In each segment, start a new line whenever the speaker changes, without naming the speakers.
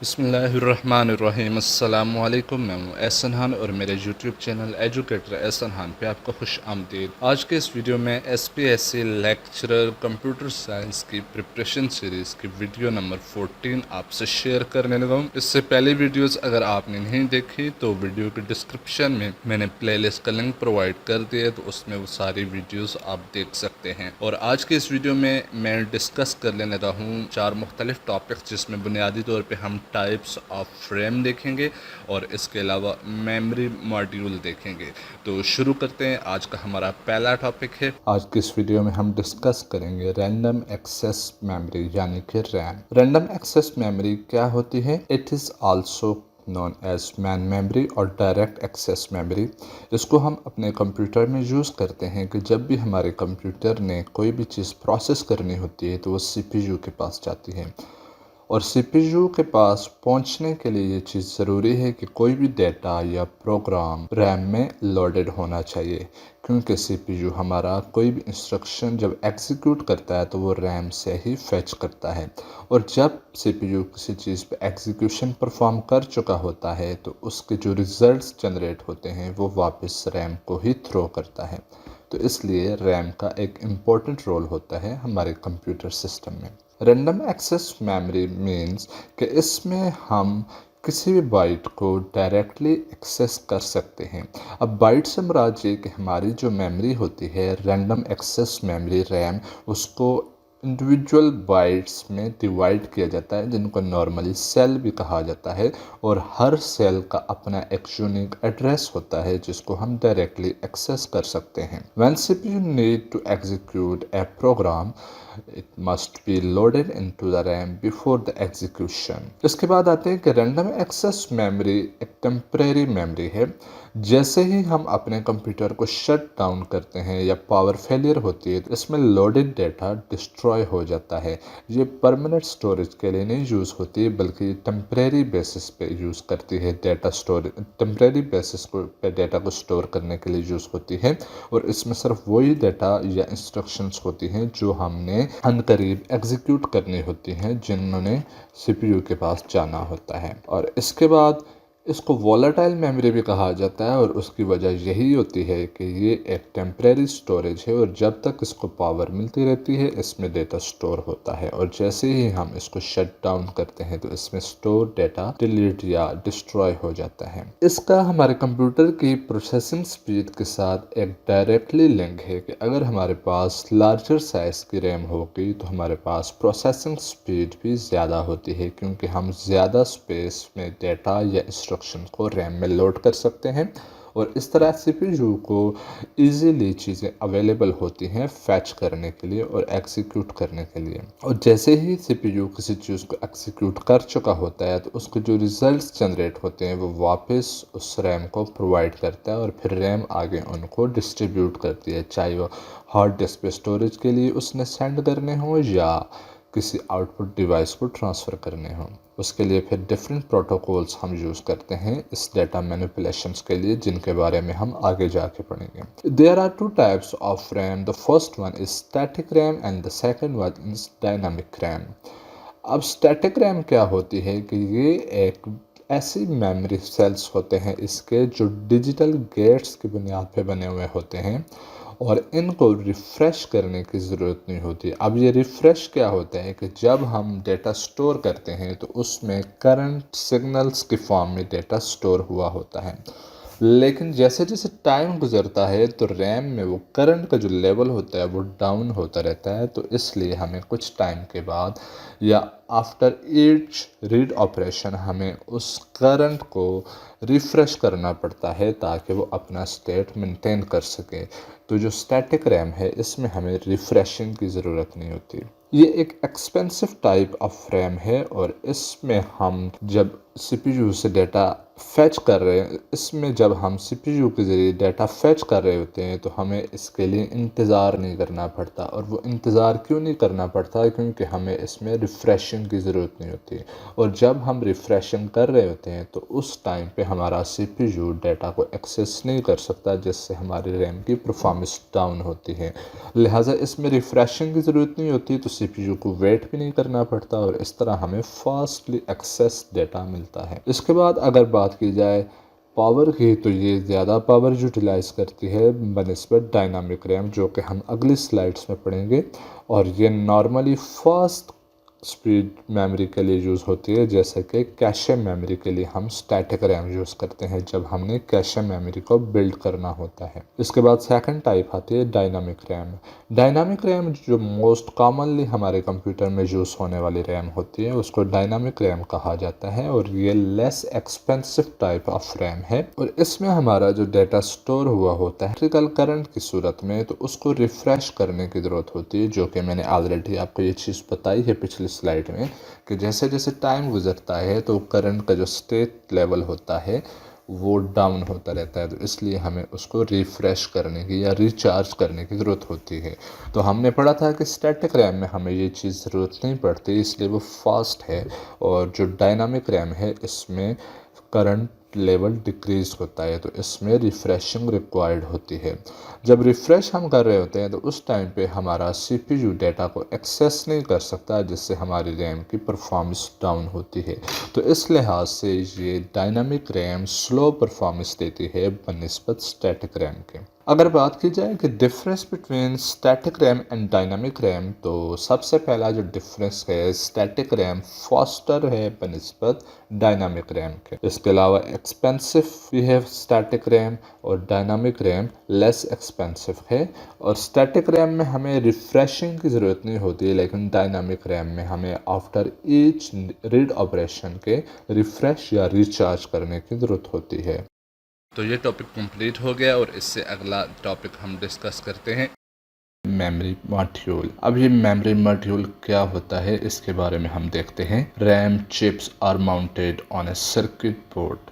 بسم اللہ الرحمن الرحیم۔ السلام علیکم، میں ہوں احسن خان اور میرے YouTube channel educator Ahsan Khan پہ آپ کو خوش آمدید۔ آج کے اس ویڈیو میں S P S C lecturer computer science کی پریپریشن سیریز کی ویڈیو نمبر 14 آپ سے شیئر کرنے لگا ہوں۔ اس سے پہلی ویڈیوز اگر آپ نے نہیں دیکھی تو ویڈیو کے ڈسکرپشن میں نے پلے لسٹ کا لنک پرووائڈ کر دیا، تو اس میں وہ ساری ویڈیوز آپ دیکھ سکتے ہیں۔ اور آج کے اس ویڈیو میں ڈسکس کر لینے لگا ہوں 4 مختلف ٹاپکس، جس میں بنیادی طور پہ ہم ٹائپس آف ریم دیکھیں گے اور اس کے علاوہ میموری ماڈیول دیکھیں گے۔ تو شروع کرتے ہیں۔ آج کا ہمارا پہلا ٹاپک ہے، آج کی اس ویڈیو میں ہم ڈسکس کریں گے رینڈم ایکسیس میموری یعنی کہ ریم۔ رینڈم ایکسیس میموری کیا ہوتی ہے؟ It is also known as main memory اور ڈائریکٹ ایکسیس میموری۔ اس کو ہم اپنے کمپیوٹر میں یوز کرتے ہیں کہ جب بھی ہمارے کمپیوٹر نے کوئی بھی چیز پروسیس کرنی ہوتی ہے تو وہ سی پی یو کے پاس جاتی ہے، اور سی پی یو کے پاس پہنچنے کے لیے یہ چیز ضروری ہے کہ کوئی بھی ڈیٹا یا پروگرام ریم میں لوڈڈ ہونا چاہیے، کیونکہ سی پی یو ہمارا کوئی بھی انسٹرکشن جب ایگزیکیوٹ کرتا ہے تو وہ ریم سے ہی فیچ کرتا ہے، اور جب سی پی یو کسی چیز پہ ایگزیکیوشن پرفارم کر چکا ہوتا ہے تو اس کے جو ریزلٹس جنریٹ ہوتے ہیں وہ واپس ریم کو ہی تھرو کرتا ہے۔ تو اس لیے ریم کا ایک امپورٹنٹ رول ہوتا ہے ہمارے کمپیوٹر سسٹم میں۔ رینڈم ایکسیس میموری مینز کہ اس میں ہم کسی بھی بائٹ کو ڈائریکٹلی ایکسیس کر سکتے ہیں۔ اب بائٹ سے مراد یہ کہ ہماری جو میموری ہوتی ہے رینڈم ایکسیس میموری ریم، اس کو انڈیویجول بائٹس میں ڈیوائڈ کیا جاتا ہے، جن کو نارملی سیل بھی کہا جاتا ہے، اور ہر سیل کا اپنا ایک یونیک ایڈریس ہوتا ہے جس کو ہم ڈائریکٹلی ایکسیس کر سکتے ہیں۔ When CPU need to execute a program, it must be loaded into the RAM before the execution۔ اس کے بعد آتے ہیں کہ رینڈم ایکسیس میموری ایک ٹیمپریری میموری ہے۔ جیسے ہی ہم اپنے کمپیوٹر کو شٹ ڈاؤن کرتے ہیں یا پاور فیلئر ہوتی ہے تو اس میں لوڈڈ ڈیٹا ڈسٹروائے ہو جاتا ہے۔ یہ پرماننٹ سٹوریج کے لیے نہیں یوز ہوتی بلکہ یہ ٹیمپریری بیسس پہ یوز کرتی ہے، ڈیٹا اسٹوریج ٹیمپریری بیسس پہ ڈیٹا کو اسٹور کرنے کے لیے یوز ہوتی ہے، اور اس میں صرف وہی ڈیٹا یا انسٹرکشنز ہوتی ہیں جو ہم نے ان قریب ایگزیکیوٹ کرنی ہوتی ہیں، جنہوں نے سی پی یو کے پاس جانا ہوتا ہے۔ اور اس کے بعد اس کو وولیٹائل میموری بھی کہا جاتا ہے، اور اس کی وجہ یہی ہوتی ہے کہ یہ ایک ٹیمپریری سٹوریج ہے، اور جب تک اس کو پاور ملتی رہتی ہے اس میں ڈیٹا سٹور ہوتا ہے، اور جیسے ہی ہم اس کو شٹ ڈاؤن کرتے ہیں تو اس میں سٹور ڈیٹا ڈیلیٹ یا ڈسٹروائے ہو جاتا ہے۔ اس کا ہمارے کمپیوٹر کی پروسیسنگ سپیڈ کے ساتھ ایک ڈائریکٹلی لنک ہے کہ اگر ہمارے پاس لارجر سائز کی ریم ہوگی تو ہمارے پاس پروسیسنگ سپیڈ بھی زیادہ ہوتی ہے، کیونکہ ہم زیادہ سپیس میں ڈیٹا یا انسٹرکشن کو ریم میں لوڈ کر سکتے ہیں، اور اس طرح سی پی یو کو ایزیلی چیزیں اویلیبل ہوتی ہیں فیچ کرنے کے لیے اور ایگزیکیوٹ کرنے کے لیے۔ اور جیسے ہی سی پی یو کسی چیز کو ایگزیکیوٹ کر چکا ہوتا ہے تو اس کے جو ریزلٹس جنریٹ ہوتے ہیں وہ واپس اس ریم کو پرووائڈ کرتا ہے، اور پھر ریم آگے ان کو ڈسٹریبیوٹ کرتی ہے، چاہے وہ ہارڈ ڈسک پہ اسٹوریج کے لیے اس نے سینڈ کرنے ہوں یا کسی آؤٹ پٹ ڈیوائس کو ٹرانسفر کرنے ہوں۔ اس کے لیے پھر ڈیفرنٹ پروٹوکولز ہم یوز کرتے ہیں اس ڈیٹا مینیپولیشنز کے لیے، جن کے بارے میں ہم آگے جا کے پڑھیں گے۔ There are two types of RAM. The first one is static RAM and the second one is dynamic RAM۔ اب اسٹیٹک ریم کیا ہوتی ہے کہ یہ ایک ایسی میموری سیلز ہوتے ہیں اس کے جو ڈیجیٹل گیٹس کی بنیاد پہ بنے ہوئے ہوتے ہیں، اور ان کو ریفریش کرنے کی ضرورت نہیں ہوتی۔ اب یہ ریفریش کیا ہوتا ہے کہ جب ہم ڈیٹا سٹور کرتے ہیں تو اس میں کرنٹ سگنلز کی فارم میں ڈیٹا سٹور ہوا ہوتا ہے، لیکن جیسے جیسے ٹائم گزرتا ہے تو ریم میں وہ کرنٹ کا جو لیول ہوتا ہے وہ ڈاؤن ہوتا رہتا ہے، تو اس لیے ہمیں کچھ ٹائم کے بعد یا آفٹر ایچ ریڈ آپریشن ہمیں اس کرنٹ کو ریفریش کرنا پڑتا ہے تاکہ وہ اپنا اسٹیٹ مینٹین کر سکے۔ تو جو اسٹیٹک ریم ہے اس میں ہمیں ریفریشنگ کی ضرورت نہیں ہوتی۔ یہ ایک ایکسپینسو ٹائپ آف ریم ہے، اور اس میں ہم جب سی پی یو سے ڈیٹا فیچ کر رہے ہیں، اس میں جب ہم سی پی یو کے ذریعے ڈیٹا فیچ کر رہے ہوتے ہیں تو ہمیں اس کے لیے انتظار نہیں کرنا پڑتا، اور وہ انتظار کیوں نہیں کرنا پڑتا؟ کیونکہ ہمیں اس میں ریفریشنگ کی ضرورت نہیں ہوتی، اور جب ہم ریفریشنگ کر رہے ہوتے ہیں تو اس ٹائم پہ ہمارا سی پی یو ڈیٹا کو ایکسیس نہیں کر سکتا، جس سے ہماری ریم کی پرفارمنس ڈاؤن ہوتی ہے۔ لہٰذا اس میں ریفریشنگ کی ضرورت نہیں ہوتی، تو سی پی یو کو ویٹ بھی نہیں کرنا پڑتا، اور اس طرح ہمیں فاسٹلی ایکسیس ڈیٹا ملتا ہے۔ اس کے بعد اگر بات کی جائے پاور کی، تو یہ زیادہ پاور یوٹیلائز کرتی ہے بنسبت ڈائنامک ریم، جو کہ ہم اگلی سلائڈس میں پڑھیں گے، اور یہ نارملی فاسٹ سپیڈ میموری کے لیے یوز ہوتی ہے، جیسے کہ کیشے میموری کے لیے ہم اسٹیٹک ریم یوز کرتے ہیں جب ہم نے کیشے میموری کو بلڈ کرنا ہوتا ہے۔ اس کے بعد سیکنڈ ٹائپ آتی ہے ڈائنامک ریم۔ ڈائنامک ریم جو موسٹ کامنلی ہمارے کمپیوٹر میں یوز ہونے والی ریم ہوتی ہے، اس کو ڈائنامک ریم کہا جاتا ہے، اور یہ less expensive type of RAM ہے، اور اس میں ہمارا جو ڈیٹا سٹور ہوا ہوتا ہے الیکٹریکل کرنٹ کی صورت میں، تو اس کو ریفریش کرنے کی ضرورت ہوتی ہے، جو کہ میں نے آلریڈی آپ کو یہ چیز بتائی ہے پچھلی سلائڈ میں، کہ جیسے جیسے ٹائم گزرتا ہے تو کرنٹ کا جو اسٹیٹ لیول ہوتا ہے وہ ڈاؤن ہوتا رہتا ہے، تو اس لیے ہمیں اس کو ریفریش کرنے کی یا ریچارج کرنے کی ضرورت ہوتی ہے۔ تو ہم نے پڑھا تھا کہ اسٹیٹک ریم میں ہمیں یہ چیز ضرورت نہیں پڑتی، اس لیے وہ فاسٹ ہے، اور جو ڈائنامک ریم ہے اس میں کرنٹ لیول ڈیکریز ہوتا ہے، تو اس میں ریفریشنگ ریکوائرڈ ہوتی ہے۔ جب ریفریش ہم کر رہے ہوتے ہیں تو اس ٹائم پہ ہمارا سی پی یو ڈیٹا کو ایکسیس نہیں کر سکتا، جس سے ہماری ریم کی پرفارمنس ڈاؤن ہوتی ہے، تو اس لحاظ سے یہ ڈائنامک ریم سلو پرفارمنس دیتی ہے بنسبت اسٹیٹک ریم کے۔ اگر بات کی جائے کہ difference between static RAM and dynamic RAM, تو سب سے پہلا جو ڈفرینس ہے، اسٹیٹک ریم فاسٹر ہے بنسبت ڈائنامک ریم کے۔ اس کے علاوہ ایکسپینسو بھی ہے اسٹیٹک ریم، اور ڈائنامک ریم لیس ایکسپینسو ہے، اور اسٹیٹک ریم میں ہمیں ریفریشنگ کی ضرورت نہیں ہوتی، لیکن ڈائنامک ریم میں ہمیں آفٹر ایچ ریڈ آپریشن کے ریفریش یا ریچارج کرنے کی ضرورت ہوتی ہے۔ تو یہ ٹاپک کمپلیٹ ہو گیا، اور اس سے اگلا ٹاپک ہم ڈسکس کرتے ہیں میموری ماڈیول۔ اب یہ میموری ماڈیول کیا ہوتا ہے اس کے بارے میں ہم دیکھتے ہیں۔ RAM chips are mounted on a circuit board.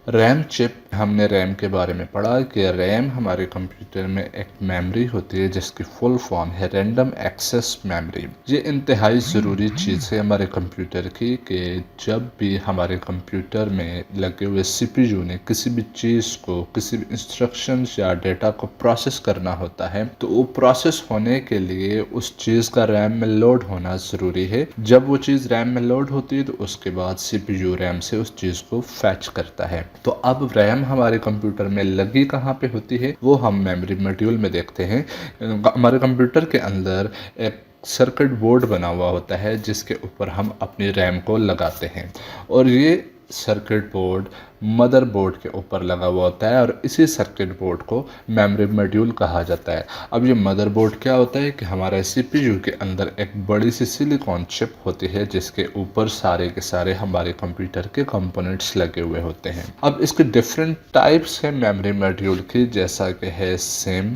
RAM chip, ہم نے ریم کے بارے میں پڑھا کہ ریم ہمارے کمپیوٹر میں ایک میموری ہوتی ہے جس کی فل فارم ہے رینڈم ایکسیس میموری۔ یہ انتہائی ضروری چیز ہے ہمارے کمپیوٹر کی، کہ جب بھی ہمارے کمپیوٹر میں لگے ہوئے سی پی یو نے کسی بھی چیز کو، کسی بھی انسٹرکشنز یا ڈیٹا کو پروسیس کرنا ہوتا ہے، تو وہ پروسیس ہونے کے لیے اس چیز کا ریم میں لوڈ ہونا ضروری ہے۔ جب وہ چیز ریم میں لوڈ ہوتی ہے تو اس کے بعد سی پی یو ریم سے اس چیز کو فیچ کرتا ہے۔ تو اب ریم ہمارے کمپیوٹر میں لگی کہاں پہ ہوتی ہے وہ ہم میموری ماڈیول میں دیکھتے ہیں۔ ہمارے کمپیوٹر کے اندر ایک سرکٹ بورڈ بنا ہوا ہوتا ہے جس کے اوپر ہم اپنی ریم کو لگاتے ہیں، اور یہ سرکٹ بورڈ مدر بورڈ کے اوپر لگا ہوا ہوتا ہے، اور اسی سرکٹ بورڈ کو میموری ماڈیول کہا جاتا ہے۔ اب یہ مدر بورڈ کیا ہوتا ہے کہ ہمارے سی پی یو کے اندر ایک بڑی سی سلیکون چپ ہوتی ہے جس کے اوپر سارے کے سارے ہمارے کمپیوٹر کے کمپوننٹس لگے ہوئے ہوتے ہیں۔ اب اس کے ڈفرینٹ ٹائپس ہیں میموری ماڈیول کی، جیسا کہ ہے سم،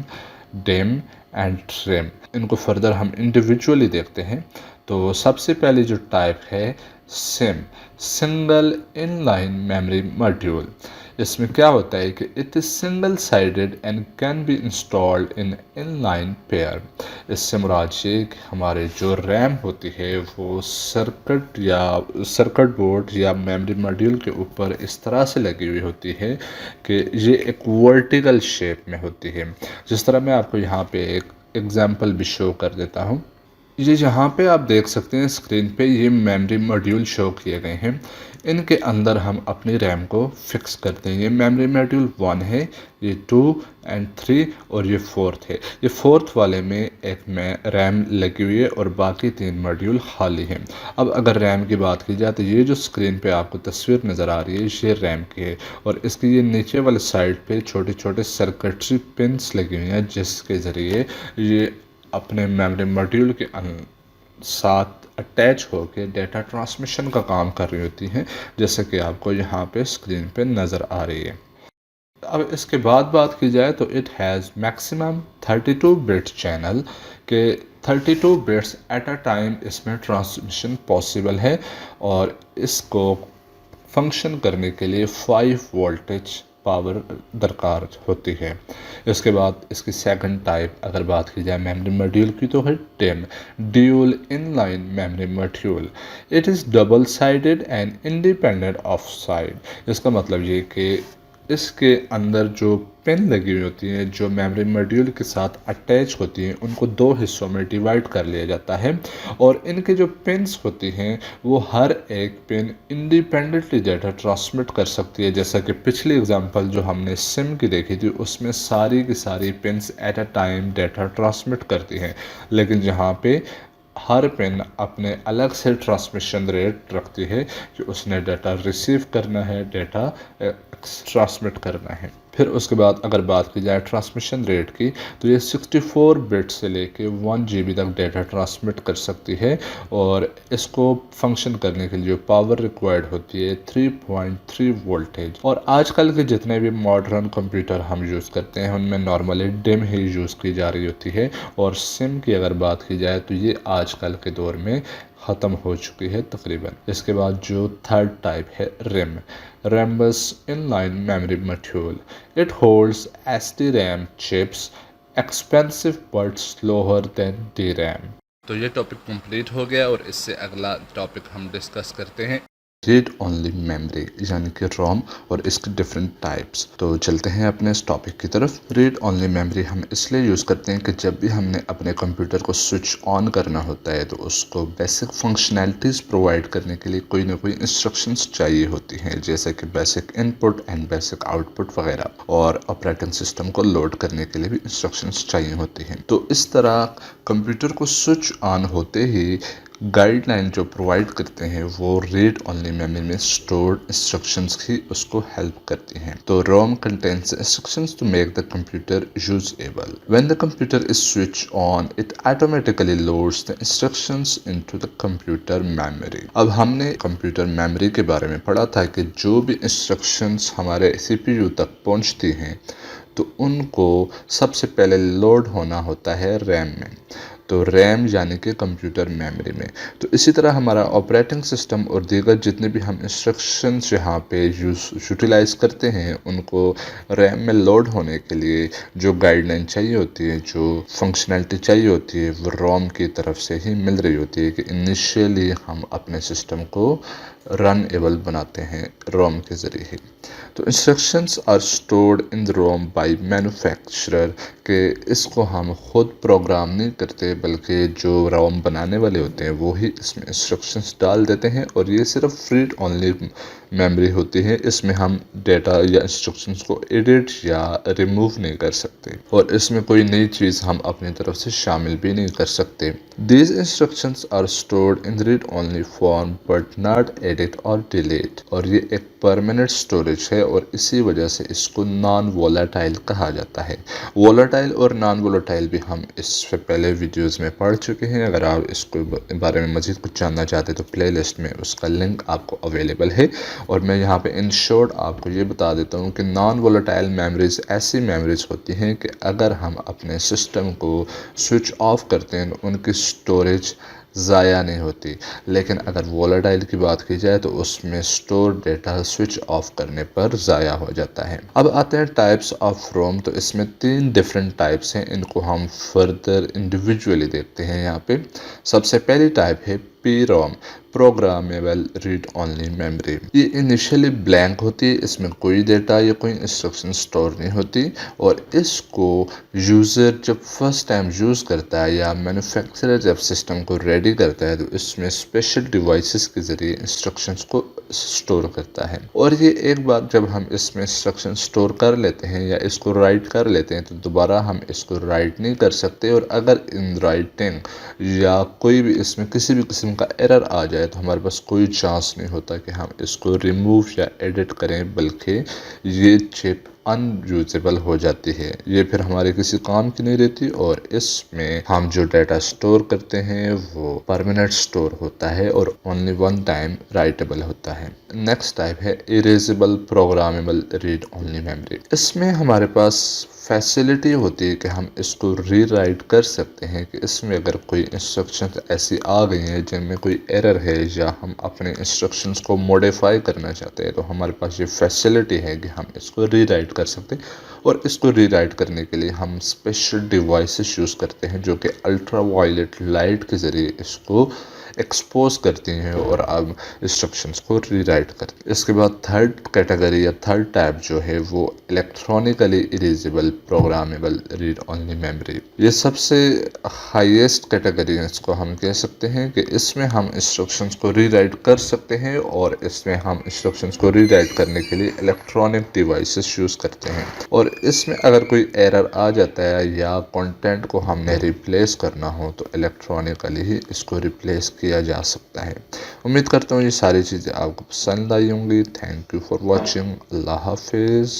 ڈیم اینڈ ریم۔ ان کو فردر ہم انڈیویجولی دیکھتے ہیں۔ تو سب سے پہلی جو ٹائپ ہے SIMM, single in line memory module. اس میں کیا ہوتا ہے کہ it is single sided and can be installed in line pair. اس سے مراد یہ کہ ہمارے جو ریم ہوتی ہے وہ سرکٹ بورڈ یا میموری ماڈیول کے اوپر اس طرح سے لگی ہوئی ہوتی ہے کہ یہ ایک ورٹیکل شیپ میں ہوتی ہے۔ جس طرح میں آپ کو یہاں پہ ایک ایگزامپل بھی شو کر دیتا ہوں۔ یہ جہاں پہ آپ دیکھ سکتے ہیں اسکرین پہ یہ میموری ماڈیول شو کیے گئے ہیں، ان کے اندر ہم اپنی ریم کو فکس کرتے ہیں۔ یہ میموری ماڈیول 1 ہے، یہ 2 اینڈ 3 اور یہ 4 ہے۔ یہ 4 والے میں ایک میں ریم لگی ہوئی ہے اور باقی 3 ماڈیول خالی ہیں۔ اب اگر ریم کی بات کی جائے تو یہ جو اسکرین پہ آپ کو تصویر نظر آ رہی ہے یہ ریم کی ہے، اور اس کی یہ نیچے والے سائڈ پہ چھوٹے چھوٹے سرکٹری پنس لگی ہوئی ہیں جس کے ذریعے یہ اپنے میموری ماڈیول کے ساتھ اٹیچ ہو کے ڈیٹا ٹرانسمیشن کا کام کر رہی ہوتی ہیں، جیسے کہ آپ کو یہاں پہ اسکرین پہ نظر آ رہی ہے۔ اب اس کے بعد بات کی جائے تو it has maximum 32 but channel, کہ 32 بٹس ایٹ اے ٹائم اس میں ٹرانسمیشن پاسبل ہے، اور اس کو فنکشن کرنے کے لیے 5 وولٹیج پاور درکار ہوتی ہے۔ اس کے بعد اس کی سیکنڈ ٹائپ اگر بات کی جائے میموری ماڈیول کی تو ہے DIMM dual in line memory module. It is double sided and independent of side. اس کا مطلب یہ کہ اس کے اندر جو پن لگی ہوئی ہوتی ہیں جو میموری ماڈیول کے ساتھ اٹیچ ہوتی ہیں ان کو 2 حصوں میں ڈیوائڈ کر لیا جاتا ہے، اور ان کے جو پنس ہوتی ہیں وہ ہر ایک پن انڈیپینڈنٹلی ڈیٹا ٹرانسمٹ کر سکتی ہے۔ جیسا کہ پچھلی اگزامپل جو ہم نے سم کی دیکھی تھی اس میں ساری کی ساری pins at a time data transmit کرتی ہیں، لیکن جہاں پہ ہر پن اپنے الگ سے ٹرانسمیشن ریٹ رکھتی ہے کہ اس نے ڈیٹا ریسیو کرنا ہے، ڈیٹا ٹرانسمٹ کرنا ہے۔ پھر اس کے بعد اگر بات کی جائے ٹرانسمیشن ریٹ کی تو یہ 64 بٹ سے لے کے 1 GB تک ڈیٹا ٹرانسمٹ کر سکتی ہے، اور اس کو فنکشن کرنے کے لیے جو پاور ریکوائرڈ ہوتی ہے 3.3 وولٹیج۔ اور آج کل کے جتنے بھی ماڈرن کمپیوٹر ہم یوز کرتے ہیں ان میں نارملی ڈیم ہی یوز کی جا رہی ہوتی ہے، اور سم کی اگر بات کی جائے تو یہ آج کل کے دور میں ختم ہو چکی ہے تقریباً۔ اس کے بعد جو تھرڈ ٹائپ ہے RAM Rambus Inline Memory Module. It holds SDRAM chips, expensive but slower than DRAM. تو یہ ٹاپک کمپلیٹ ہو گیا، اور اس سے اگلا ٹاپک ہم ڈسکس کرتے ہیں ریڈ اونلی میموری یعنی کہ روم اور اس کی ڈفرینٹ ٹائپس۔ تو چلتے ہیں اپنے اس ٹاپک کی طرف۔ ریڈ اونلی میموری ہم اس لیے یوز کرتے ہیں کہ جب بھی ہم نے اپنے کمپیوٹر کو سوئچ آن کرنا ہوتا ہے تو اس کو بیسک فنکشنالٹیز پرووائڈ کرنے کے لیے کوئی نہ کوئی انسٹرکشنز چاہیے ہوتی ہیں، جیسے کہ basic in put and basic out put وغیرہ، اور آپریٹنگ سسٹم کو لوڈ کرنے کے لیے بھی انسٹرکشنز چاہیے ہوتی ہیں۔ تو اس طرح کمپیوٹر کو سوئچ آن ہوتے ہی گائیڈ لائن جو پرووائڈ کرتے ہیں وہ ریڈ اونلی میموری میں اسٹورڈ انسٹرکشنز ہی اس کو ہیلپ کرتی ہیں۔ تو ROM contains instructions to make the computer usable. When the computer is switch on it automatically loads the instructions into the computer memory. اب ہم نے کمپیوٹر میموری کے بارے میں پڑھا تھا کہ جو بھی انسٹرکشنز ہمارے CPU تک پہنچتی ہیں تو ان کو سب سے پہلے لوڈ ہونا ہوتا ہے ریم میں، تو ریم یعنی کہ کمپیوٹر میموری میں۔ تو اسی طرح ہمارا آپریٹنگ سسٹم اور دیگر جتنے بھی ہم انسٹرکشنز یہاں پہ یوٹیلائز کرتے ہیں ان کو ریم میں لوڈ ہونے کے لیے جو گائیڈ لائن چاہیے ہوتی ہے، جو فنکشنالٹی چاہیے ہوتی ہے وہ روم کی طرف سے ہی مل رہی ہوتی ہے کہ انیشیلی ہم اپنے سسٹم کو رن ایبل بناتے ہیں روم کے ذریعے ہی۔ تو instructions are stored in ROM by manufacturer, کہ اس کو ہم خود پروگرام نہیں کرتے بلکہ جو روم بنانے والے ہوتے ہیں وہی اس میں انسٹرکشنز ڈال دیتے ہیں، اور یہ صرف ریڈ اونلی میموری ہوتی ہے، اس میں ہم ڈیٹا یا انسٹرکشنز کو ایڈٹ یا ریموو نہیں کر سکتے، اور اس میں کوئی نئی چیز ہم اپنی طرف سے شامل بھی نہیں کر سکتے۔ These instructions are stored in read-only form but not edit or delete، اور یہ ایک پرماننٹ اسٹوریج ہے اور اسی وجہ سے اس کو نان وولیٹائل کہا جاتا ہے۔ وولیٹائل اور نان وولیٹائل بھی ہم اس سے پہلے ویڈیوز میں پڑھ چکے ہیں، اگر آپ اس کو بارے میں مزید کچھ جاننا چاہتے تو پلے لسٹ میں اس کا لنک آپ کو اویلیبل ہے، اور میں یہاں پہ ان شارٹ آپ کو یہ بتا دیتا ہوں کہ نان وولیٹائل میموریز ایسی میموریز ہوتی ہیں کہ اگر ہم اپنے سسٹم کو سوئچ آف کرتے ہیں تو ان کی اسٹوریج ضائع نہیں ہوتی، لیکن اگر وولیٹائل کی بات کی جائے تو اس میں اسٹور ڈیٹا سوئچ آف کرنے پر ضائع ہو جاتا ہے۔ اب آتے ہیں ٹائپس آف روم، تو اس میں 3 ڈفرینٹ ٹائپس ہیں، ان کو ہم فردر انڈیویجولی دیکھتے ہیں یہاں پہ۔ سب سے پہلی ٹائپ ہے پی روم، پروگرامیبل ریڈ اونلی میموری۔ یہ انیشیلی بلینک ہوتی ہے، اس میں کوئی ڈیٹا یا کوئی انسٹرکشن سٹور نہیں ہوتی، اور اس کو یوزر جب فرسٹ ٹائم یوز کرتا ہے یا مینوفیکچرر جب سسٹم کو ریڈی کرتا ہے تو اس میں اسپیشل ڈیوائسز کے ذریعے انسٹرکشنز کو سٹور کرتا ہے، اور یہ ایک بار جب ہم اس میں انسٹرکشن سٹور کر لیتے ہیں یا اس کو رائٹ کر لیتے ہیں تو دوبارہ ہم اس کو رائٹ نہیں کر سکتے، اور اگر ان رائٹنگ یا کوئی بھی اس میں کسی بھی قسم کا ایرر آ جائے تو ہمارے پاس کوئی چانس نہیں ہوتا کہ ہم اس کو ریموو یا ایڈٹ کریں، بلکہ یہ چپ یوزیبل ہو جاتی ہے، یہ پھر ہمارے کسی کام کی نہیں رہتی، اور اس میں ہم جو ڈیٹا سٹور کرتے ہیں وہ پرماننٹ سٹور ہوتا ہے اور اونلی ون ٹائم رائٹیبل ہوتا ہے۔ نیکسٹ ٹائپ ہے اریزیبل پروگرامیبل ریڈ اونلی میموری۔ اس میں ہمارے پاس فیسلٹی ہوتی ہے کہ ہم اس کو ری رائٹ کر سکتے ہیں، کہ اس میں اگر کوئی انسٹرکشن ایسی آ گئی ہیں جن میں کوئی ایرر ہے یا ہم اپنے انسٹرکشنز کو موڈیفائی کرنا چاہتے ہیں، تو ہمارے پاس یہ فیسلٹی ہے کہ ہم اس کو ری رائٹ کر سکتے ہیں۔ اور اس کو ری رائٹ کرنے کے لیے ہم اسپیشل ڈیوائسز یوز کرتے ہیں جو کہ الٹرا وائلٹ لائٹ کے ذریعے اس کو ایکسپوز کرتی ہیں اور اب انسٹرکشنز کو ری رائٹ کرتے ہیں۔ اس کے بعد تھرڈ کیٹیگری یا تھرڈ ٹائپ جو ہے وہ electronically erasable programmable read only memory. یہ سب سے ہائیسٹ کیٹیگری ہے، اس کو ہم کہہ سکتے ہیں کہ اس میں ہم انسٹرکشنز کو ری رائٹ کر سکتے ہیں، اور اس میں ہم انسٹرکشنز کو ری رائٹ کرنے کے لیے الیکٹرانک ڈیوائسز یوز کرتے ہیں۔ اور اس میں اگر کوئی ایرر آ جاتا ہے یا کنٹینٹ کو ہم نے ریپلیس کرنا ہو تو الیکٹرانکلی ہی اس کو ریپلیس کیا جا سکتا ہے۔ امید کرتا ہوں یہ ساری چیزیں آپ کو پسند آئی ہوں گی۔ Thank you for watching. اللہ حافظ۔